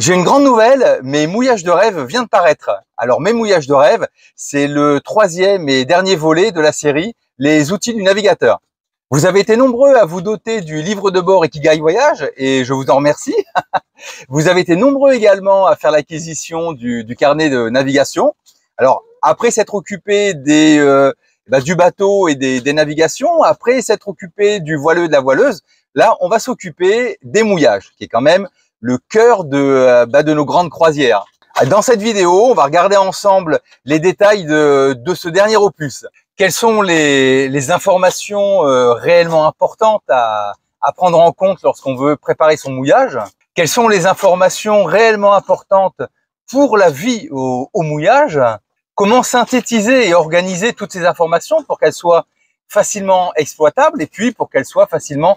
J'ai une grande nouvelle, mes mouillages de rêve vient de paraître. Alors mes mouillages de rêve, c'est le troisième et dernier volet de la série Les outils du navigateur. Vous avez été nombreux à vous doter du livre de bord Ikigai Voyage et je vous en remercie. Vous avez été nombreux également à faire l'acquisition du carnet de navigation. Alors après s'être occupé du bateau et des navigations, après s'être occupé du voileux et de la voileuse, là on va s'occuper des mouillages, qui est quand même le cœur de nos grandes croisières. Dans cette vidéo, on va regarder ensemble les détails de ce dernier opus. Quelles sont les informations réellement importantes à prendre en compte lorsqu'on veut préparer son mouillage? Quelles sont les informations réellement importantes pour la vie au mouillage? Comment synthétiser et organiser toutes ces informations pour qu'elles soient facilement exploitables et puis pour qu'elles soient facilement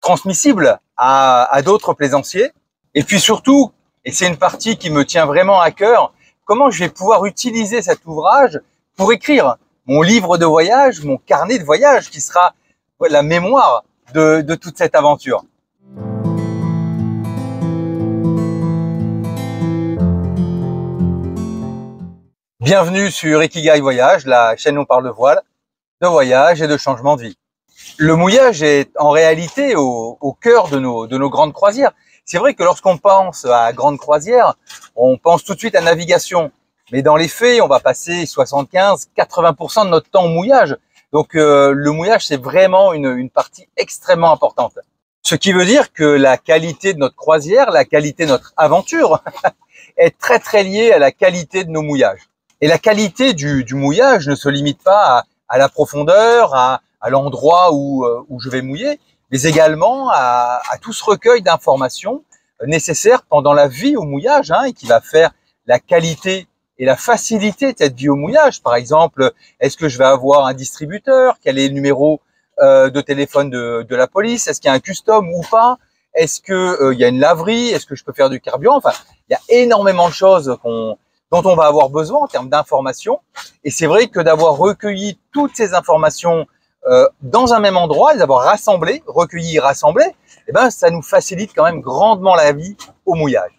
transmissibles à d'autres plaisanciers? Et puis surtout, et c'est une partie qui me tient vraiment à cœur, comment je vais pouvoir utiliser cet ouvrage pour écrire mon livre de voyage, mon carnet de voyage, qui sera la mémoire de toute cette aventure. Bienvenue sur Ikigai Voyage, la chaîne où on parle de voile, de voyage et de changement de vie. Le mouillage est en réalité au cœur de nos grandes croisières. C'est vrai que lorsqu'on pense à grande croisière, on pense tout de suite à navigation. Mais dans les faits, on va passer 75-80% de notre temps au mouillage. Donc le mouillage, c'est vraiment une partie extrêmement importante. Ce qui veut dire que la qualité de notre croisière, la qualité de notre aventure est très très liée à la qualité de nos mouillages. Et la qualité du mouillage ne se limite pas à la profondeur, à l'endroit où je vais mouiller, mais également à tout ce recueil d'informations nécessaires pendant la vie au mouillage, et qui va faire la qualité et la facilité de cette vie au mouillage. Par exemple, est-ce que je vais avoir un distributeur? Quel est le numéro de téléphone de la police? Est-ce qu'il y a un custom ou pas? Est-ce que il y a une laverie? Est-ce que je peux faire du carburant? Enfin, il y a énormément de choses dont on va avoir besoin en termes d'informations. Et c'est vrai que d'avoir recueilli toutes ces informations dans un même endroit, les avoir rassemblés, recueillis et rassemblés, ça nous facilite quand même grandement la vie au mouillage.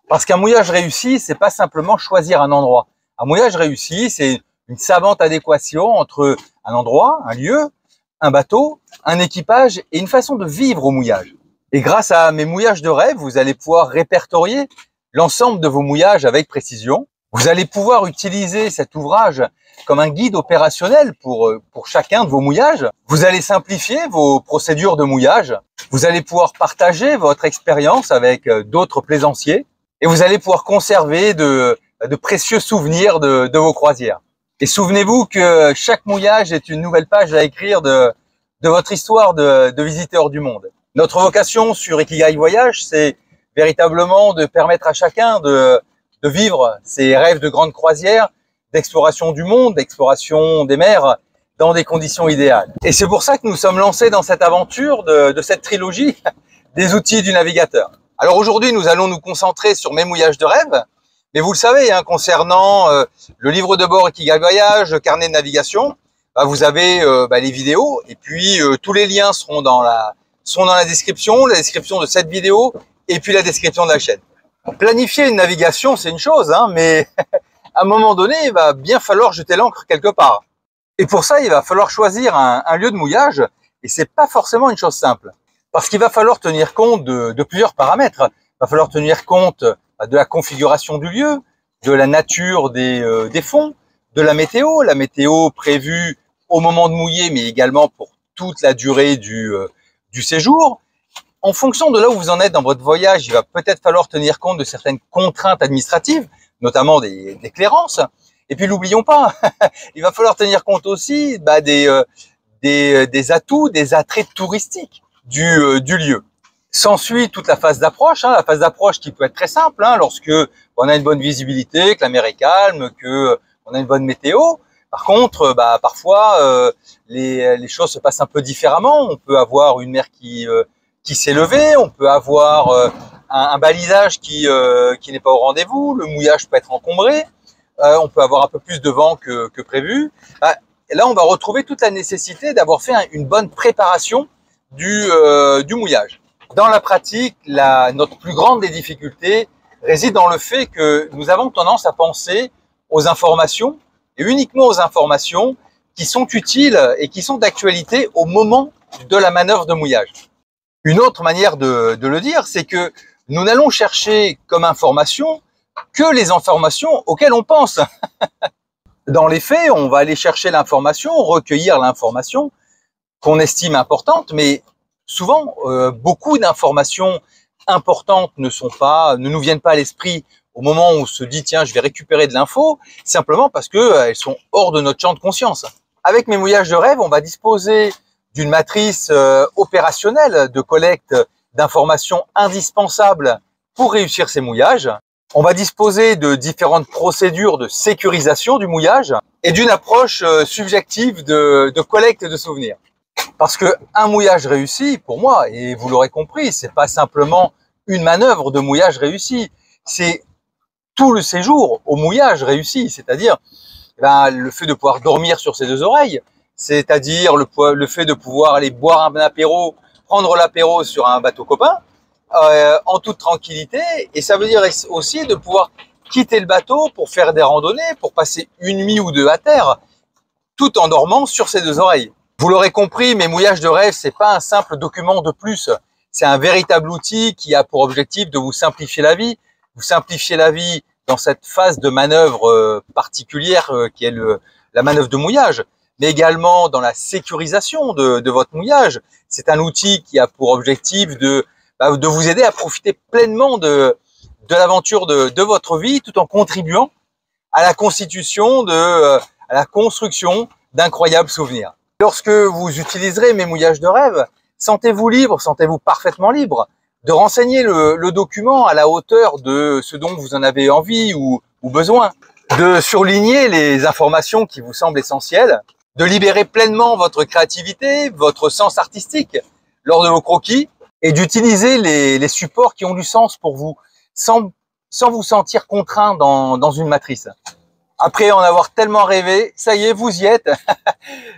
Parce qu'un mouillage réussi, c'est pas simplement choisir un endroit. Un mouillage réussi, c'est une savante adéquation entre un endroit, un lieu, un bateau, un équipage et une façon de vivre au mouillage. Et grâce à mes mouillages de rêve, vous allez pouvoir répertorier l'ensemble de vos mouillages avec précision. Vous allez pouvoir utiliser cet ouvrage comme un guide opérationnel pour chacun de vos mouillages. Vous allez simplifier vos procédures de mouillage. Vous allez pouvoir partager votre expérience avec d'autres plaisanciers. Et vous allez pouvoir conserver de précieux souvenirs de vos croisières. Et souvenez-vous que chaque mouillage est une nouvelle page à écrire de votre histoire de visiteur du monde. Notre vocation sur Ikigai Voyage, c'est véritablement de permettre à chacun de vivre ses rêves de grande croisière, d'exploration du monde, d'exploration des mers, dans des conditions idéales. Et c'est pour ça que nous sommes lancés dans cette aventure de cette trilogie des outils du navigateur. Alors aujourd'hui, nous allons nous concentrer sur mes mouillages de rêve, mais vous le savez, concernant le livre de bord Ikigai Voyage, le carnet de navigation, vous avez les vidéos, et puis tous les liens seront dans la description de cette vidéo, et puis la description de la chaîne. Planifier une navigation, c'est une chose, mais à un moment donné, il va bien falloir jeter l'ancre quelque part. Et pour ça, il va falloir choisir un lieu de mouillage, et c'est pas forcément une chose simple. Parce qu'il va falloir tenir compte de plusieurs paramètres. Il va falloir tenir compte de la configuration du lieu, de la nature des fonds, de la météo prévue au moment de mouiller, mais également pour toute la durée du séjour. En fonction de là où vous en êtes dans votre voyage, il va peut-être falloir tenir compte de certaines contraintes administratives, notamment des clairances. Et puis n'oublions pas, il va falloir tenir compte aussi des atouts, des attraits touristiques du lieu. S'ensuit toute la phase d'approche, la phase d'approche qui peut être très simple, lorsque on a une bonne visibilité, que la mer est calme, que on a une bonne météo. Par contre, parfois les choses se passent un peu différemment. On peut avoir une mer qui s'est levée, on peut avoir un balisage qui n'est pas au rendez-vous, le mouillage peut être encombré, on peut avoir un peu plus de vent que prévu. Là, on va retrouver toute la nécessité d'avoir fait une bonne préparation du mouillage. Dans la pratique, notre plus grande des difficultés, réside dans le fait que nous avons tendance à penser aux informations, et uniquement aux informations qui sont utiles et qui sont d'actualité au moment de la manœuvre de mouillage. Une autre manière de le dire, c'est que nous n'allons chercher comme information que les informations auxquelles on pense. Dans les faits, on va aller chercher l'information, recueillir l'information qu'on estime importante, mais souvent, beaucoup d'informations importantes ne nous viennent pas à l'esprit au moment où on se dit tiens, je vais récupérer de l'info, simplement parce que elles sont hors de notre champ de conscience. Avec mes mouillages de rêve, on va disposer d'une matrice opérationnelle de collecte d'informations indispensables pour réussir ces mouillages. On va disposer de différentes procédures de sécurisation du mouillage et d'une approche subjective de collecte de souvenirs. Parce que un mouillage réussi, pour moi, et vous l'aurez compris, c'est pas simplement une manœuvre de mouillage réussi, c'est tout le séjour au mouillage réussi, c'est-à-dire le fait de pouvoir dormir sur ses deux oreilles, c'est-à-dire le fait de pouvoir aller boire un apéro, prendre l'apéro sur un bateau copain, en toute tranquillité, et ça veut dire aussi de pouvoir quitter le bateau pour faire des randonnées, pour passer une nuit ou deux à terre, tout en dormant sur ses deux oreilles. Vous l'aurez compris, mes mouillages de rêve, c'est pas un simple document de plus, c'est un véritable outil qui a pour objectif de vous simplifier la vie dans cette phase de manœuvre particulière qui est la manœuvre de mouillage, mais également dans la sécurisation de votre mouillage. C'est un outil qui a pour objectif de vous aider à profiter pleinement de l'aventure de votre vie, tout en contribuant à la constitution, à la construction d'incroyables souvenirs. Lorsque vous utiliserez mes mouillages de rêve, sentez-vous libre, sentez-vous parfaitement libre de renseigner le document à la hauteur de ce dont vous en avez envie ou besoin, de surligner les informations qui vous semblent essentielles, de libérer pleinement votre créativité, votre sens artistique lors de vos croquis et d'utiliser les supports qui ont du sens pour vous sans vous sentir contraint dans une matrice. Après en avoir tellement rêvé, ça y est, vous y êtes,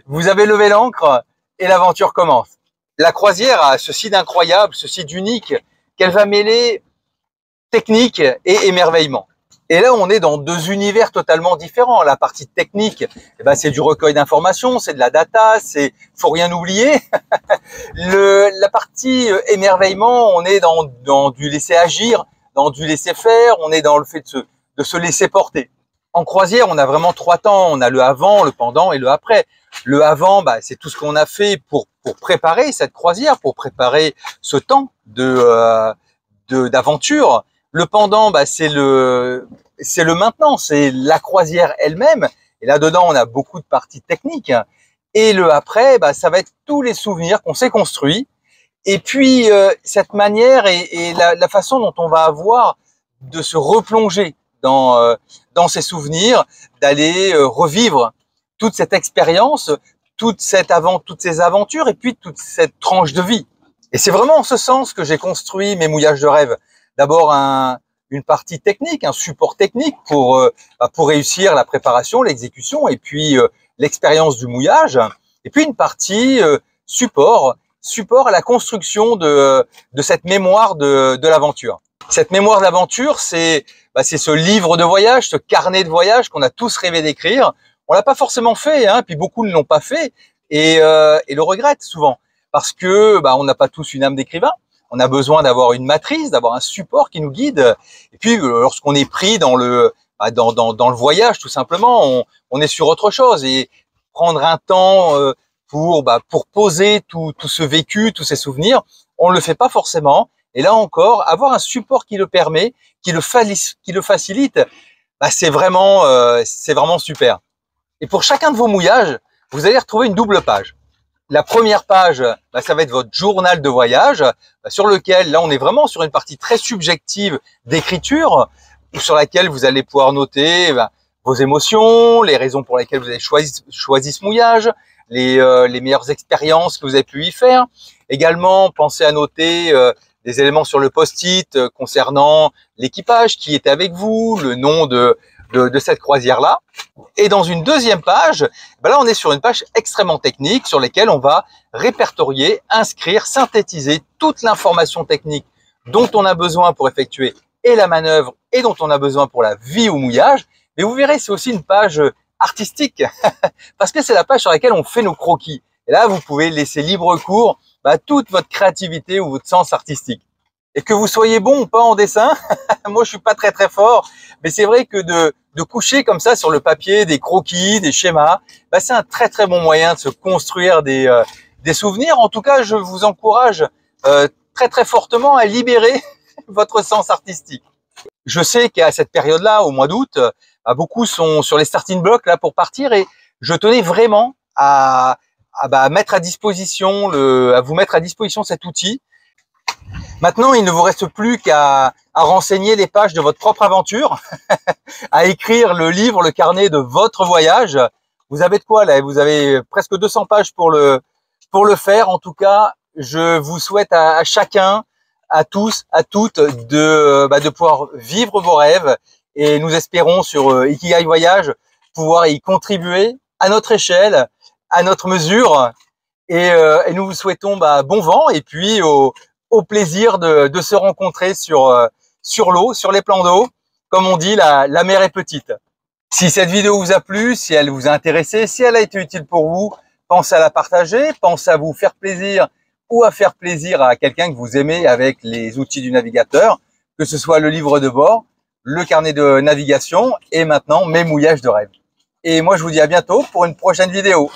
vous avez levé l'ancre et l'aventure commence. La croisière a ceci d'incroyable, ceci d'unique, qu'elle va mêler technique et émerveillement. Et là, on est dans deux univers totalement différents. La partie technique, c'est du recueil d'informations, c'est de la data, faut rien oublier. La partie émerveillement, on est dans du laisser agir, dans du laisser faire, on est dans le fait de se laisser porter. En croisière, on a vraiment trois temps. On a le avant, le pendant et le après. Le avant, c'est tout ce qu'on a fait pour préparer cette croisière, pour préparer ce temps d'aventure. Le pendant, c'est le maintenant, c'est la croisière elle-même. Et là-dedans, on a beaucoup de parties techniques. Et le après, ça va être tous les souvenirs qu'on s'est construits. Et puis, cette manière et la façon dont on va avoir de se replonger dans ces souvenirs, d'aller revivre toute cette expérience, toutes ces aventures et puis toute cette tranche de vie. Et c'est vraiment en ce sens que j'ai construit mes mouillages de rêve. D'abord une partie technique, un support technique pour réussir la préparation, l'exécution et puis l'expérience du mouillage. Et puis une partie support à la construction de cette mémoire de l'aventure. Cette mémoire de l'aventure, c'est ce livre de voyage, ce carnet de voyage qu'on a tous rêvé d'écrire. On l'a pas forcément fait, puis beaucoup ne l'ont pas fait et le regrettent souvent parce que on n'a pas tous une âme d'écrivain. On a besoin d'avoir une matrice, d'avoir un support qui nous guide. Et puis lorsqu'on est pris dans le voyage, tout simplement, on est sur autre chose et prendre un temps pour poser tout ce vécu, tous ces souvenirs, on le fait pas forcément. Et là encore, avoir un support qui le permet, qui le facilite, c'est vraiment super. Et pour chacun de vos mouillages, vous allez retrouver une double page. La première page, ça va être votre journal de voyage, sur lequel, là, on est vraiment sur une partie très subjective d'écriture, sur laquelle vous allez pouvoir noter vos émotions, les raisons pour lesquelles vous avez choisi ce mouillage, les meilleures expériences que vous avez pu y faire. Également, pensez à noter des éléments sur le post-it concernant l'équipage qui était avec vous, le nom de cette croisière-là. Et dans une deuxième page, là, on est sur une page extrêmement technique sur laquelle on va répertorier, inscrire, synthétiser toute l'information technique dont on a besoin pour effectuer et la manœuvre et dont on a besoin pour la vie au mouillage. Mais vous verrez, c'est aussi une page artistique parce que c'est la page sur laquelle on fait nos croquis. Et là, vous pouvez laisser libre cours à toute votre créativité ou votre sens artistique. Et que vous soyez bon ou pas en dessin, moi je suis pas très fort, mais c'est vrai que de coucher comme ça sur le papier des croquis, des schémas, c'est un très bon moyen de se construire des souvenirs. En tout cas, je vous encourage très fortement à libérer votre sens artistique. Je sais qu'à cette période-là, au mois d'août, beaucoup sont sur les starting blocks là pour partir, et je tenais vraiment à mettre à disposition à vous mettre à disposition cet outil. Maintenant, il ne vous reste plus qu'à renseigner les pages de votre propre aventure, à écrire le livre, le carnet de votre voyage. Vous avez de quoi là, vous avez presque 200 pages pour le faire. En tout cas, je vous souhaite à chacun, à tous, à toutes de pouvoir vivre vos rêves, et nous espérons sur Ikigai Voyage pouvoir y contribuer à notre échelle, à notre mesure, et nous vous souhaitons bon vent, et puis au plaisir de se rencontrer sur l'eau, sur les plans d'eau. Comme on dit, la mer est petite. Si cette vidéo vous a plu, si elle vous a intéressé, si elle a été utile pour vous, pensez à la partager, pensez à vous faire plaisir ou à faire plaisir à quelqu'un que vous aimez avec les outils du navigateur, que ce soit le livre de bord, le carnet de navigation et maintenant mes mouillages de rêve. Et moi, je vous dis à bientôt pour une prochaine vidéo.